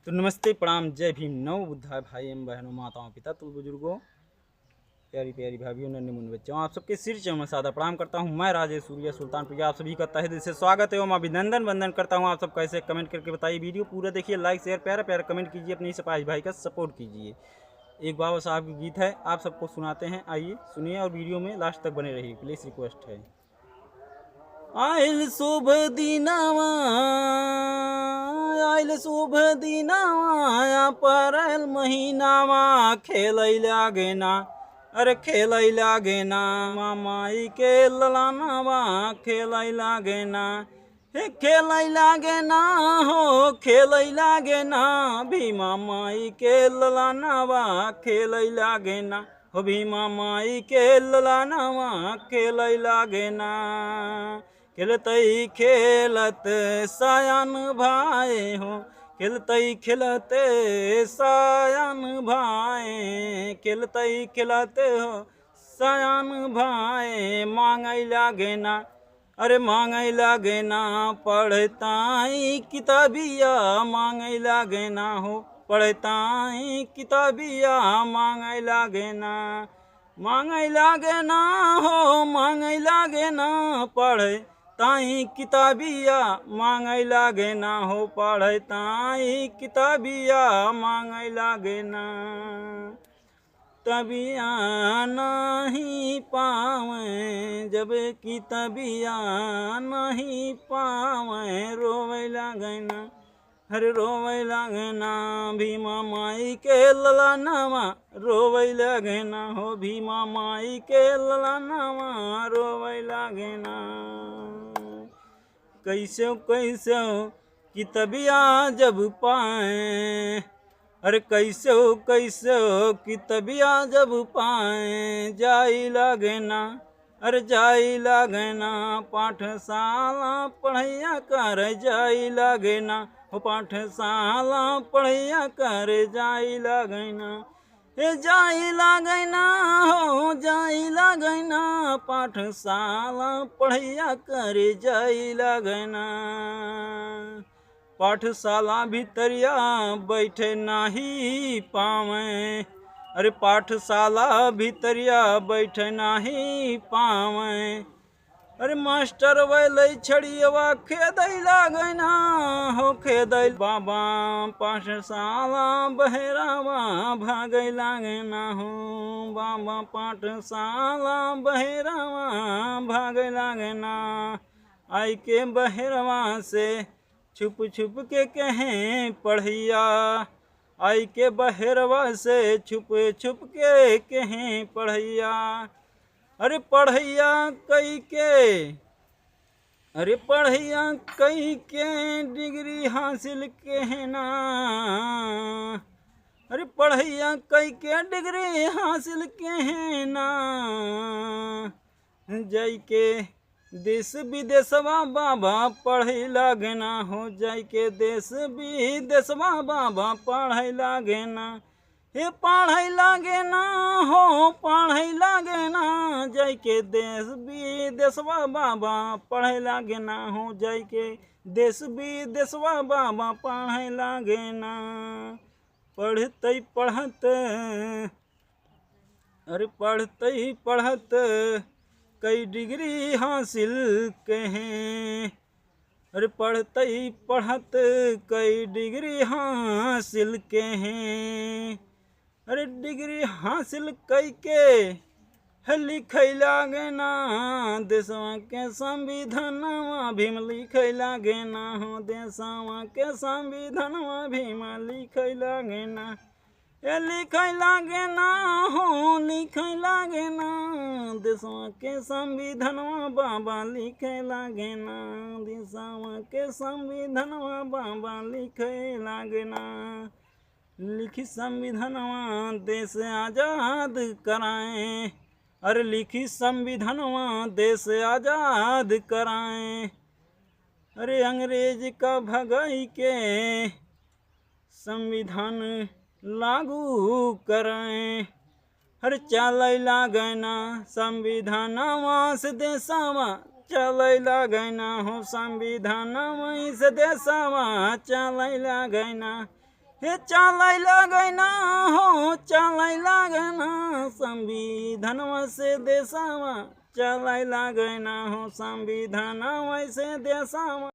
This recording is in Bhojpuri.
तो नमस्ते, प्रणाम, जय भीम, नव बुद्धाय भाई एवं बहनों, माताओं, पिता तुल बुजुर्गों, प्यारी प्यारी भाभीओं, नन्हे मुन्ने बच्चों, आप सबके सिर चरण में सादर प्रणाम करता हूं। मैं राजेश सूर्या सुल्तानपुर आप सभी का तहे दिल से स्वागत एवं अभिनंदन वंदन करता हूं। आप सब कैसे कमेंट करके बताइए। वीडियो पूरा देखिए, लाइक शेयर प्यारा प्यारा कमेंट कीजिए, अपने सिपाही भाई का सपोर्ट कीजिए। एक बाबा साहब की गीत है, आप सबको सुनाते हैं, आइए सुनिए और वीडियो में लास्ट तक बने रहिए, प्लीज़ रिक्वेस्ट है। आयल शुभ दिनवा, आयल शुभ दिनवा, अप्रैल महीनावा खेलै लागे ना, अरे खेलै लागे ना, मामाई के ललानावा खेलै लागे ना, हे खेलै लागे ना, हो खेलै लागे ना, भीमा माई के ललानावा खेलै लागे ना, हो भीमा माई के ललानावा खेलै लागे ना। खेलतई खेलत सायन भाई हो, खेलतई खेलते सायन भाई, खेलतई खेलते हो सायन भाई, मांगई लागे ना, अरे मांगई लागे ना, पढ़ताई किताबिया मांगई लागे ना, हो पढ़ताई किताबिया मांगई लागे ना, मांगई लागे ना, हो मांगई लागे ना, पढ़े ताई किताबिया मांगई लागे ना, हो पढ़े ताई किताबिया मांगई लागे ना, तबिया नहीं पावे जब किताबिया नहीं पावे, रोवे लागे ना, हरे रोवे लागे ना, भीमा माई के ललानावा रोवे लागे ना, हो भीमा माई के ललानावा रोवे लागे ना। कैसे कैसे किताबिया जब पाए, अरे कैसे किताबिया जब पाए, जाई लागे ना, अरे जाई लागे ना, पाठशाला पढ़ैया कर जाई लागे ना, हो पाठशाला पढ़ैया कर जाई लागे ना, हे जाई लागे ना, हो जाई लागे ना, पाठशाला पढ़ैया कर जाई लागे ना, पाठशाला भीतरिया बैठे नाही पावे, अरे पाठशाला भीतरिया बैठे नाही पावे, अरे मास्टर वैले छड़ियवा खेदै लागे ना, हो खेदै बाबा पाठशाला बहेरावा भागै लागे ना, हो बाबा पाठशाला बहेरावा भागै लागे ना, आई के बहेरवा से छुप छुप के कहें पढ़ैया, आई के बहेरवा से छुप छुप के कहें पढ़ैया, अरे पढ़ैया कई के, अरे पढ़ैया कई के डिग्री हासिल कहना, अरे पढ़ैया कई के डिग्री हासिल कहना, जय के देश विदेशवा बाबा पढ़े लागे ना, हो जाय के देश विदेशवा बाबा पढ़े लागे ना, हे पढ़े लागे ना, हो पढ़े लागे ना, जाय के देश विदेशवा बाबा पढ़े लागे ना, हो जाय के देश विदेशवा बाबा पढ़े लागे ना, पढ़ते पढ़त, अरे पढ़ते पढ़त कई डिग्री हासिल कहें, अरे पढ़ते पढ़त कई डिग्री हासिल कहें, अरे डिग्री हासिल कई के लिखै लागे ना, देशवा के संविधानवा भीम लिखै लागे ना, हो देशवा के संविधानवा भीम लिखै लागे ना, लिखै लागे ना, हो लिखै लागे ना, देशवा के संविधानवा बाबा लिखे लागे ना, देशवा के संविधानवा बाबा लिखे लागे ना, लिखी संविधानवा देश आजाद कराए, अरे लिखी संविधानवा देश आजाद कराए, अरे अंग्रेज का भगाई के संविधान लागू करें, हर चलै लागे ना, संविधानवा से देशवा चलै लागे ना, हो संविधानवा से देशवा चलै लागे ना, हे चालै लगना हो चालै लगना संविधानवा से देशवा, चालै लगना हो संविधानवा से देशवा।